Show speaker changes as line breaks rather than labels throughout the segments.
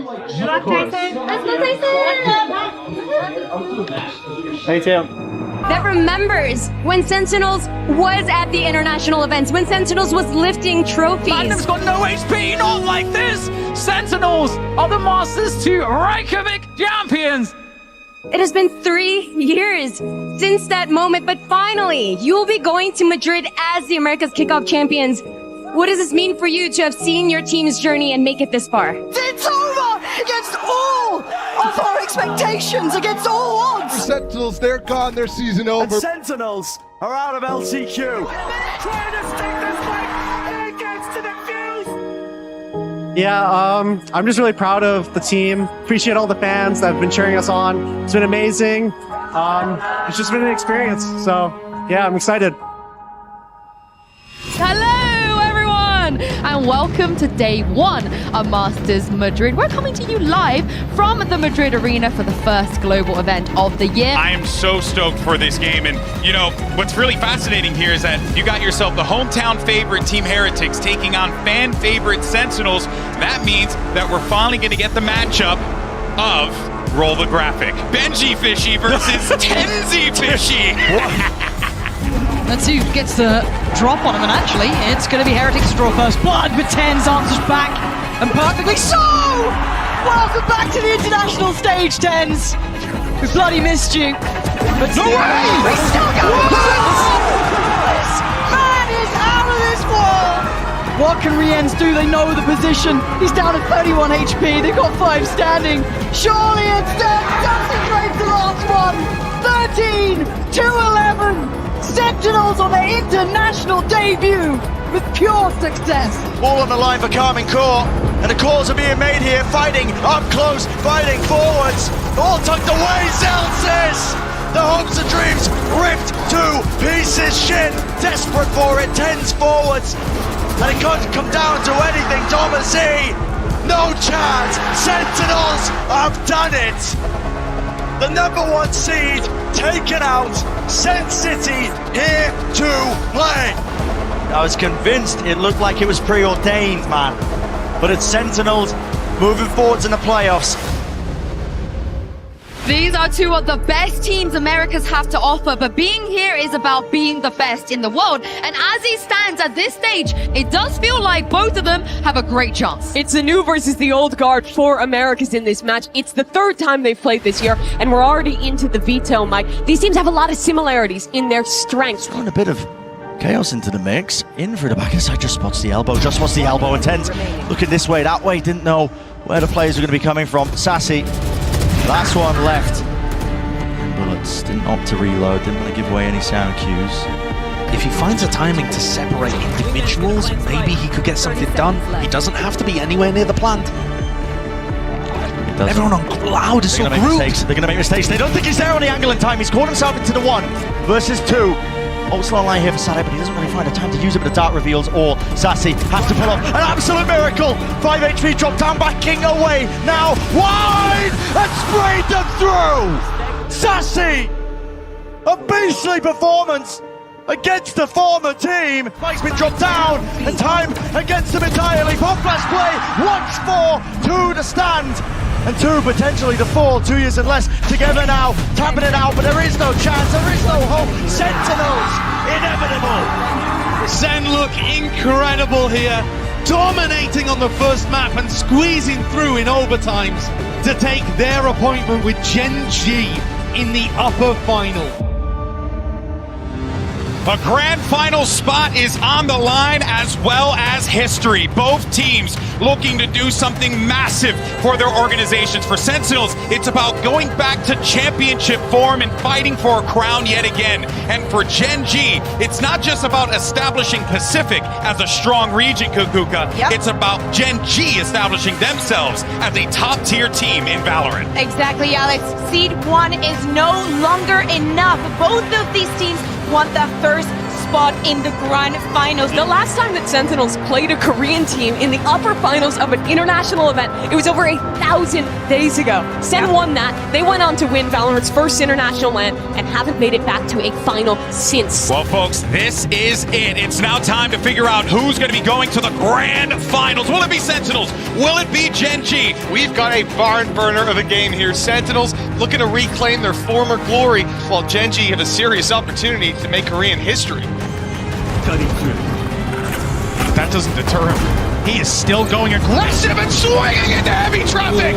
Tyson. Let's go, Tyson!
Hey, Tim.
That remembers when Sentinels was at the international events, when Sentinels was lifting trophies.
Platinum's got no HP, not like this! Sentinels are the Masters 2 Reykjavik champions!
It has been 3 years since that moment, but finally, you'll be going to Madrid as the America's kickoff champions. What does this mean for you to have seen your team's journey and make it this far?
It's over against all of our expectations, against all odds.
Sentinels, they're gone, their season over.
And Sentinels are out of LCQ. Trying to stick this fight, and it gets to the fuse.
Yeah, I'm just really proud of the team. Appreciate all the fans that have been cheering us on. It's been amazing. It's just been an experience. So, yeah, I'm excited.
Hello, everyone, and welcome to day 1 of Masters Madrid. We're coming to you live from the Madrid arena for the first global event of the year.
I am so stoked for this game, and you know, what's really fascinating here is that you got yourself the hometown favorite Team Heretics taking on fan favorite Sentinels. That means that we're finally going to get the matchup of, roll the graphic, Gen.G Fishy versus TenZ Fishy.
Let's see who gets the drop on him, and actually, it's going to be Heretics to draw first blood, but TenZ answers back, and perfectly so! Welcome back to the international stage, TenZ! We bloody missed you. But no way! We still go! This man is out of this world! What can Riens do? They know the position. He's down at 31 HP, they've got 5 standing. Surely instead, concentrate the last one! 13-11! Sentinels on their international debut with pure success.
All on the line for Karmine Corp, and the calls are being made here, fighting up close, fighting forwards, all tucked away, Zellsis! The hopes and dreams ripped to pieces, Shin, desperate for it, TenZ forwards, and it can't come down to anything, Thomas E, no chance, Sentinels have done it! The #1 seed taken out, Sen City here to play. I was convinced it looked like it was preordained, man. But it's Sentinels moving forwards in the playoffs.
These are 2 of the best teams Americas have to offer, but being here is about being the best in the world. And as it stands at this stage, it does feel like both of them have a great chance.
It's the new versus the old guard for Americas in this match. It's the 3rd time they've played this year, and we're already into the veto, Mike. These teams have a lot of similarities in their strengths.
Throwing a bit of chaos into the mix. In for the back of the side, just spots the elbow, and TenZ looking this way, that way, didn't know where the players were going to be coming from. Sacy. Last one left. Bullets didn't opt to reload, didn't want to give away any sound cues.
If he finds a timing to separate individuals, maybe he could get something done. He doesn't have to be anywhere near the plant. Everyone on cloud is so grouped.
They're going to make mistakes. They don't think he's there on the angle in time. He's caught himself into the 1 versus 2. Also online here for Sacy, but he doesn't really find a time to use it, but the dart reveals all. Sacy has to pull off an absolute miracle. 5 HP drop down, backing away. Now wide and sprayed them through. Sacy, a beastly performance against the former team. Mike's been dropped down, and time against him entirely. Pop flash play, once 4, 2 to stand. And 2 potentially to fall, 2 years and less together now, tapping it out, but there is no chance, there is no hope. Sentinels, inevitable.
Sen look incredible here, dominating on the first map and squeezing through in overtimes to take their appointment with Gen.G in the upper final.
A grand final spot is on the line, as well as history. Both teams looking to do something massive for their organizations. For Sentinels, it's about going back to championship form and fighting for a crown yet again. And for Gen.G, it's not just about establishing Pacific as a strong region, Kukuka.
Yep.
It's about Gen.G establishing themselves as a top-tier team in Valorant.
Exactly, Alex. Seed 1 is no longer enough. Both of these teams want the first
spot in the grand finals. The last time that Sentinels played a Korean team in the upper finals of an international event, it was over 1,000 days ago. Sen won that. They went on to win Valorant's first international LAN and haven't made it back to a final since.
Well, folks, this is it. It's now time to figure out who's going to be going to the grand finals. Will it be Sentinels? Will it be Gen.G?
We've got a barn burner of a game here. Sentinels looking to reclaim their former glory, while Gen.G have a serious opportunity to make Korean history.
That doesn't deter him. He is still going aggressive and swinging into heavy traffic.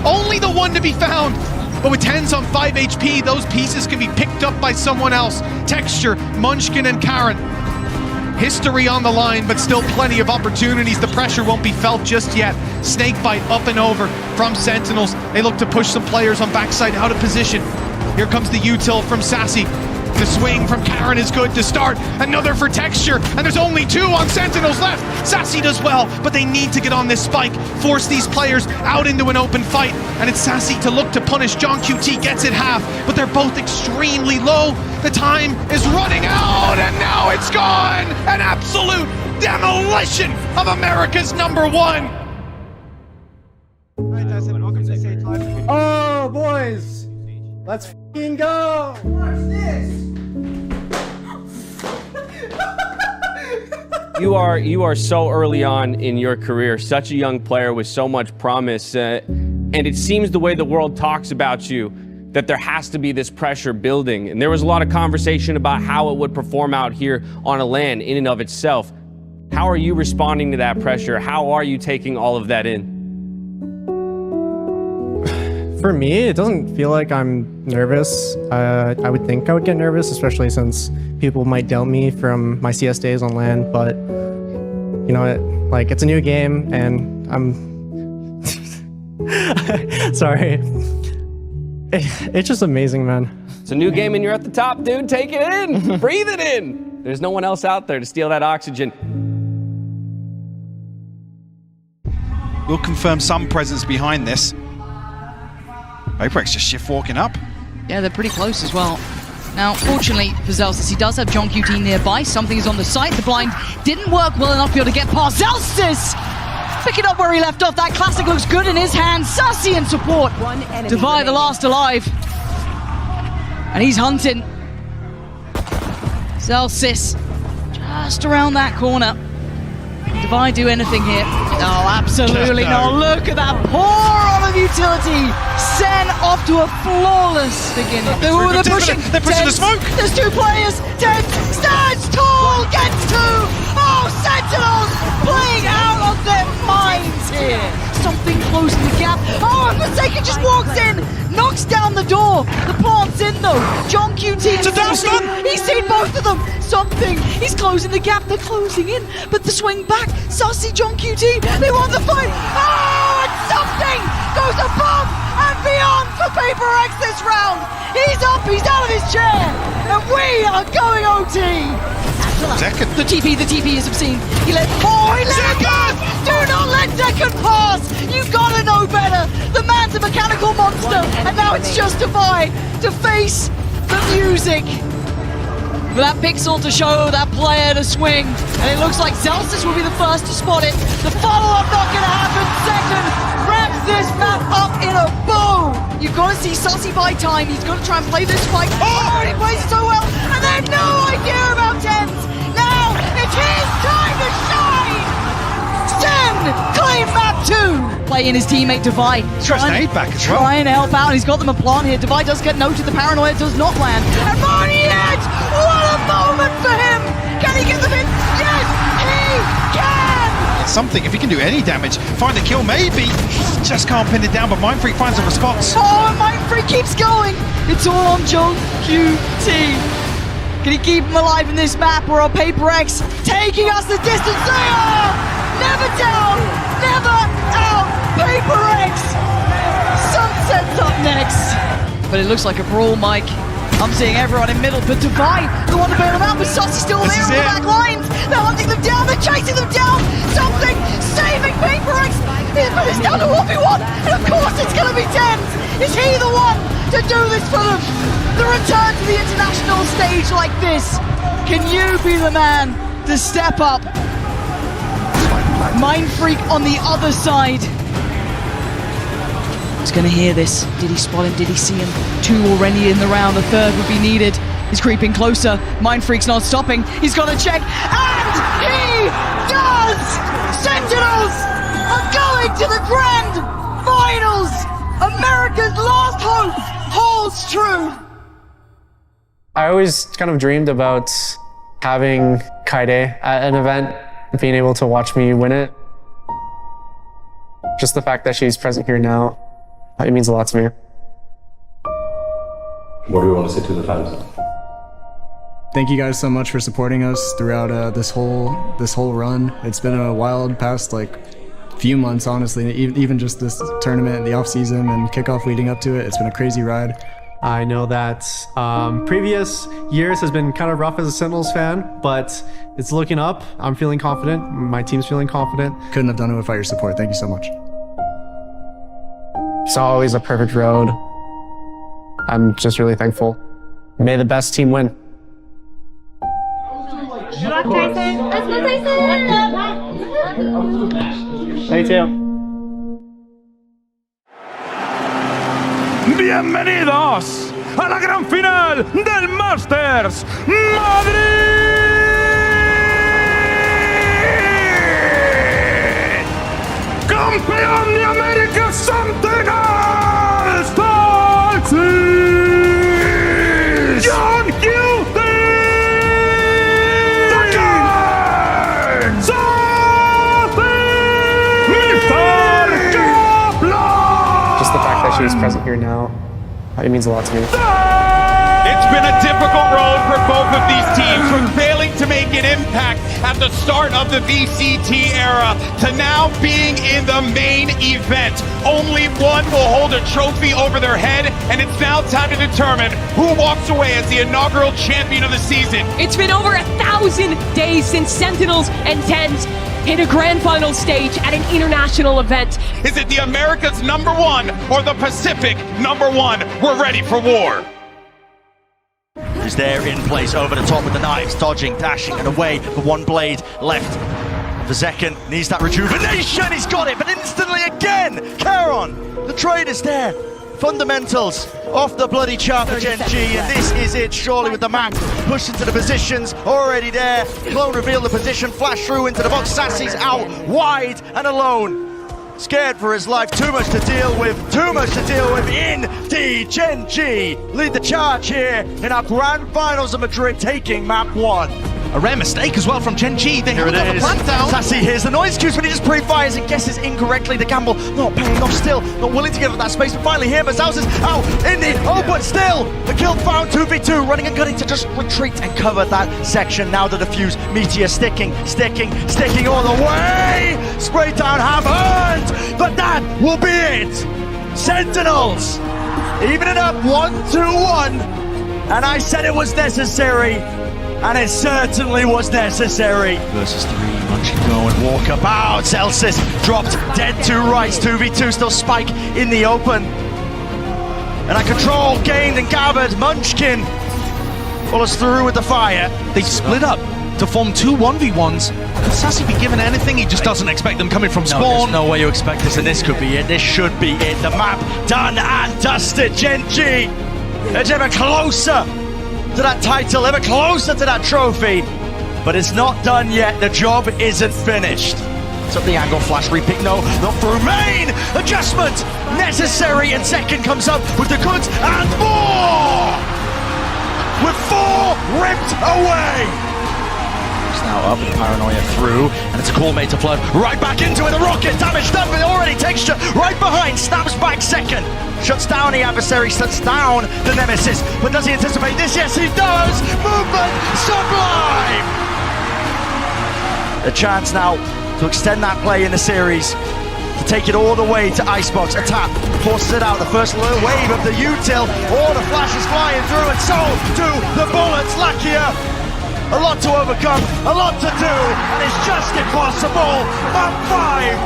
Only the one to be found. But with TenZ on 5 HP, those pieces can be picked up by someone else. Texture, Munchkin, and Karen. History on the line, but still plenty of opportunities. The pressure won't be felt just yet. Snakebite up and over from Sentinels. They look to push some players on backside out of position. Here comes the util from Sacy. The swing from Karen is good to start. Another for Texture, and there's only 2 on Sentinels left. Sacy does well, but they need to get on this spike, force these players out into an open fight, and it's Sacy to look to punish. johnqt gets it half, but they're both extremely low. The time is running out, and now it's gone! An absolute demolition of America's #1!
Alright, Tyson, welcome to the stage live. Oh, boys! Let's f***ing go! Watch this!
You are so early on in your career, such a young player with so much promise, and it seems the way the world talks about you, that there has to be this pressure building. And there was a lot of conversation about how it would perform out here on a LAN in and of itself. How are you responding to that pressure? How are you taking all of that in?
For me, it doesn't feel like I'm nervous. I would think I would get nervous, especially since people might doubt me from my CS days on LAN, but you know, it's a new game, and I'm sorry. It's just amazing, man.
It's a new game and you're at the top, dude. Take it in. Breathe it in. There's no one else out there to steal that oxygen.
We'll confirm some presence behind this. Vaporex just shift walking up.
Yeah, they're pretty close as well. Now, fortunately for Zellsis, he does have johnqt nearby. Something is on the site. The blind didn't work well enough here to get past. Zellsis picking up where he left off. That classic looks good in his hands. Sacy in support. Devi, the last alive. And he's hunting. Zellsis just around that corner. Devi do anything here? No, absolutely not. Look at that pour on of utility. Sen off to a flawless beginning. They're pushing.
They're pushing the smoke.
There's 2 players. TenZ stands tall, gets 2. Oh, Sentinels playing out of their minds here. Something closing the gap. Oh, and zekken just walks in, knocks down the door. The plant's in though. johnqt.
It's a down stun.
He's seen both of them. Something. He's closing the gap. They're closing in, but the swing back. Sacy, johnqt. They want the fight. Oh, and something goes above and beyond for VAPORX this round. He's up. He's out of his chair, and we are going OT.
Zekken.
The TP is obscene. He let it pass! Do not let zekken pass! You gotta know better! The man's a mechanical monster, and now it's just Devi to face the music. With that pixel to show that player to swing, and it looks like Zellsis will be the first to spot it. The follow-up not gonna happen. Zekken wraps this map up in a bow. You've got to see Sacy buy time. He's going to try and play this fight. Oh, and he plays it so well, and they have no idea about TenZ. Now it's his time to shine. Sen claim map 2. Playing his teammate Devi.
Aid back as well.
Trying to help out. He's got them a plant here. Devi does get noted. The paranoia does not land. And Marniet! What a moment for him! Can he get them in? Yes, he can!
Something, if he can do any damage, find a kill maybe. Just can't pin it down, but Mindfreak finds a response.
Oh, and Mindfreak keeps going. It's all on johnqt. Can he keep him alive in this map, or are VAPORX taking us the distance? They are! Never down, never out. VAPORX. Sunset's up next. But it looks like a brawl, Mike. I'm seeing everyone in middle, but Devi, the one to bail them out, but Sacy's still there on the back lines. They're hunting them down, they're chasing them down. Something saving VAPORX. But it's down to 1v1, and of course it's going to be TenZ. Is he the one to do this for them? The return to the international stage like this Can you be the man to step up? Mind Freak on the other side. He's gonna hear this. Did he spot him? Did he see him? 2 already in the round. A 3rd would be needed. He's creeping closer. Mind Freak's not stopping. He's got to check. And he does! Sentinels are going to the grand finals! America's last hope holds true!
I always kind of dreamed about having Kaide at an event, being able to watch me win it. Just the fact that she's present here now, it means a lot to me.
What do we want to say to the fans?
Thank you guys so much for supporting us throughout this whole run. It's been a wild past few months, honestly. Even just this tournament and the off season and kickoff leading up to it, it's been a crazy ride. I know that previous years has been kind of rough as a Sentinels fan, but it's looking up. I'm feeling confident. My team's feeling confident. Couldn't have done it without your support. Thank you so much. It's always a perfect road. I'm just really thankful. May the best team win.
Tyson. Let's go, Tyson!
Hey, too.
Bienvenidos a la gran final del Masters Madrid. Campeón de América Sentinels, Zellsis, johnqt, zekken, Sacy,
Just the fact that she's present here now, it means a lot to me.
It's been a difficult road for both of these teams, from failing to make an impact at the start of the VCT era to now being in the main event. Only one will hold a trophy over their head, and it's now time to determine who walks away as the inaugural champion of the season.
It's been over 1,000 days since Sentinels and TenZ hit a grand final stage at an international event.
Is it the Americas #1 or the Pacific #1? We're ready for war.
He's there in place over the top with the knives, dodging, dashing, and away. The one blade left. The zekken needs that rejuvenation. He's got it, but instantly again, Karon, the trade is there. Fundamentals off the bloody chart for Gen.G, and this is it, surely, with the map pushed into the positions, already there. Clone revealed the position, flash through into the box. Sacy's out wide and alone. Scared for his life, too much to deal with, indeed. Gen.G lead the charge here in our grand finals of Madrid, taking map 1.
A rare mistake as well from Gen.G. They
Here
haven't got
it
the
is.
plant down.
Sacy hears the noise cues, but he just pre-fires and guesses incorrectly. The gamble not paying off still, not willing to give up that space. But finally here, Zellsis out in the open still. The kill found, 2v2, running and gunning to just retreat and cover that section. Now the defuse, Meteor sticking all the way. Spray down, have earned, but that will be it. Sentinels, even it up 1-1. And I said it was necessary. And it certainly was necessary. Versus 3, Munch can go and walk about. Zellsis dropped dead to rights. 2v2, still Spike in the open. And a control gained and gathered. Munchkin follows through with the fire.
They split up to form 2 1v1s. Could Sacy be given anything? He just doesn't expect them coming from
No,
spawn.
there's no way you expect this, and this could be it. This should be it. The map done and dusted. Gen.G, it's ever closer to that title, ever closer to that trophy, but it's not done yet. The job isn't finished. It's up the angle, flash repick, no, not through main. Adjustment necessary, and zekken comes up with the goods and more. With 4 ripped away. It's now up and paranoia through, and it's a cool mate to flood right back into it. The rocket damage done, but already texture right behind, snaps back zekken. Shuts down the adversary, shuts down the nemesis. But does he anticipate this? Yes, he does! Movement sublime! A chance now to extend that play in the series, to take it all the way to Icebox. A tap forces it out. The first wave of the util. All the flashes flying through, and so do the bullets. Luckier. A lot to overcome, a lot to do, and it's just impossible. Map 5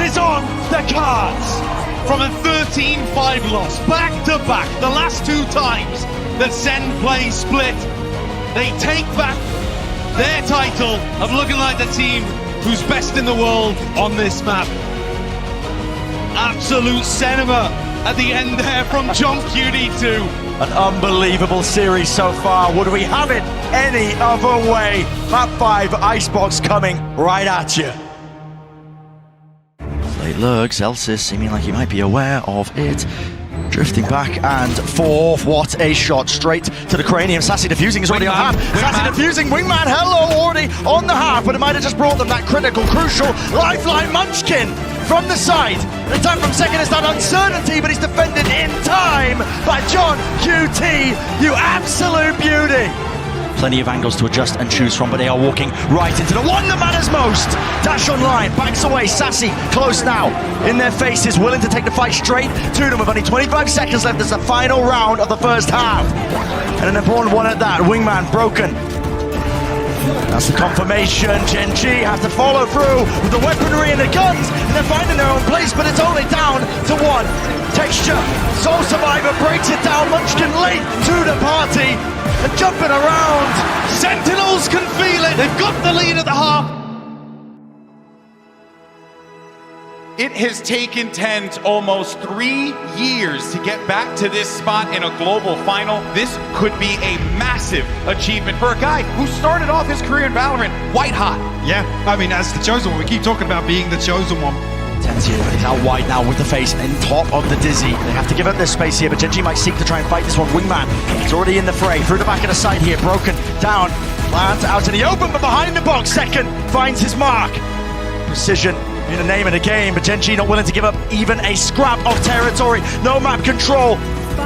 is on the cards.
From a 13-5 loss, back-to-back, the last 2 times that SEN play split, They take back their title of looking like the team who's best in the world on this map. Absolute cinema at the end there from johnqt 2.
An unbelievable series so far. Would we have it any other way? Map 5 Icebox coming right at you. Late lurk, Zellsis seeming like he might be aware of it. Drifting back and forth. What a shot straight to the cranium. Sacy defusing is already on half. Sacy defusing. Wingman, hello, already on the half, but it might have just brought them that critical, crucial lifeline. Munchkin from the side. The attack from second is that uncertainty, but he's defended in time by johnqt. You absolute beauty. Plenty of angles to adjust and choose from, but they are walking right into the one that matters most. Dash online, backs away, Sacy close now. In their faces, willing to take the fight straight to them with only 25 seconds left as the final round of the first half. And an important one at that, Wingman broken. That's the confirmation. Gen.G have to follow through with the weaponry and the guns, and they're finding their own place, but it's only down to one. Texture, Soul Survivor breaks it down. Munchkin late to the party and jumping around.
Sentinels can feel it. They've got the lead at the half.
It has taken TenZ almost 3 years to get back to this spot in a global final. This could be a massive achievement for a guy who started off his career in VALORANT white hot.
Yeah, I mean, as the chosen one, we keep talking about being the chosen one.
TenZ is out wide now with the face in top of the dizzy. They have to give up their space here, but Gen.G might seek to try and fight this one. Wingman is already in the fray. Through the back of the side here, broken down. Lands out in the open, but behind the box. Second finds his mark. Precision in the name of the game, but Gen.G not willing to give up even a scrap of territory. No map control,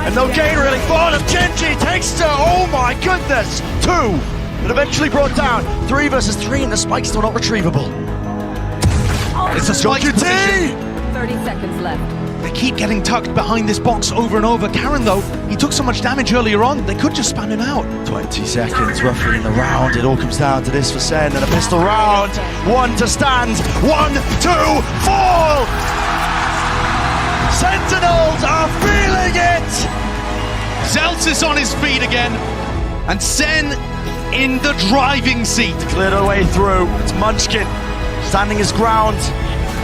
and no gain really for them. Gen.G takes to, oh my goodness, 2, but eventually brought down. 3 versus 3, and the spike's still not retrievable.
It's a spike position.
30 seconds left.
They keep getting tucked behind this box over and over. Karen, though, he took so much damage earlier on, they could just spam him out.
20 seconds roughly in the round. It all comes down to this for Sen and a pistol round. 1 to stand. 1, 2, fall! Sentinels are feeling it!
Zellsis on his feet again. And Sen in the driving seat.
Cleared her way through. It's Munchkin standing his ground.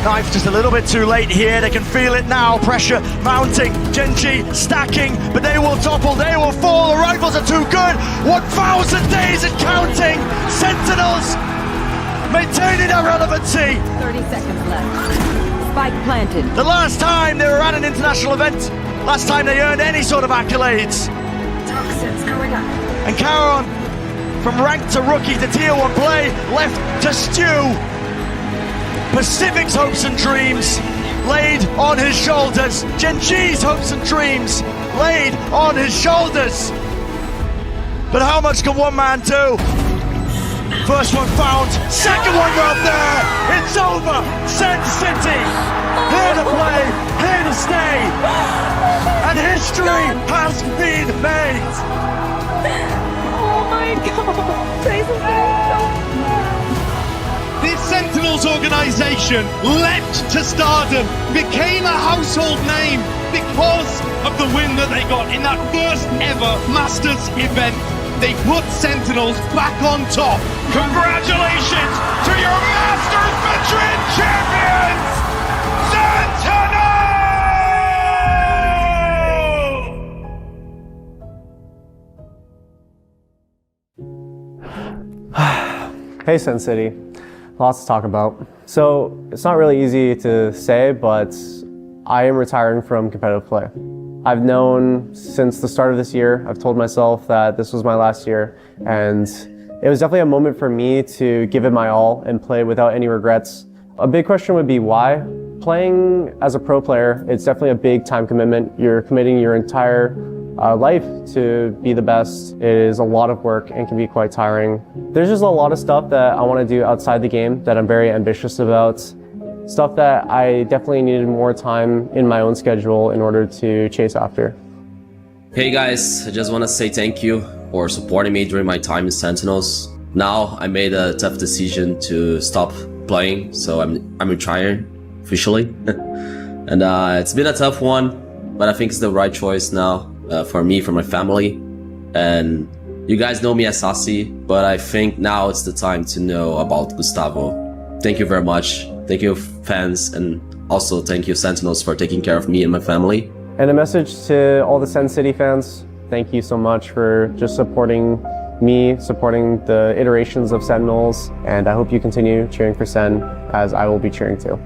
Knife just a little bit too late here. They can feel it now. Pressure mounting. Gen.G stacking, but they will topple. They will fall. The rifles are too good. 1,000 days and counting. Sentinels maintaining their relevancy.
30 seconds left. Spike planted.
The last time they were at an international event, last time they earned any sort of accolades.
Toxins going up.
And Karen, from rank to rookie to tier 1 play, left to stew. Pacific's hopes and dreams laid on his shoulders. Gen.G's hopes and dreams laid on his shoulders. But how much can one man do? First one found, second one up there. It's over. Sen City, here to play, here to stay. And history has been made.
Oh my god. Tyson,
This Sentinels organization leapt to stardom, became a household name because of the win that they got in that first ever Masters event. They put Sentinels back on top.
Congratulations to your Masters Madrid champions, Sentinels!
Hey, Sen City. Lots to talk about. So it's not really easy to say, but I am retiring from competitive play. I've known since the start of this year, I've told myself that this was my last year, and it was definitely a moment for me to give it my all and play without any regrets. A big question would be why? Playing as a pro player, it's definitely a big time commitment. You're committing your entire life to be the best. It is a lot of work and can be quite tiring. There's just a lot of stuff that I want to do outside the game that I'm very ambitious about. Stuff that I definitely needed more time in my own schedule in order to chase after.
Hey guys, I just want to say thank you for supporting me during my time in Sentinels. Now I made a tough decision to stop playing, so I'm retiring officially. And it's been a tough one, but I think it's the right choice now. For me, for my family, and You guys know me as Sacy, but I think now it's the time to know about Gustavo. Thank you very much. Thank you, fans, and also thank you, Sentinels, for taking care of me and my family.
And a message to all the Sen City fans. Thank you so much for just supporting me, supporting the iterations of Sentinels, and I hope you continue cheering for Sen, as I will be cheering too.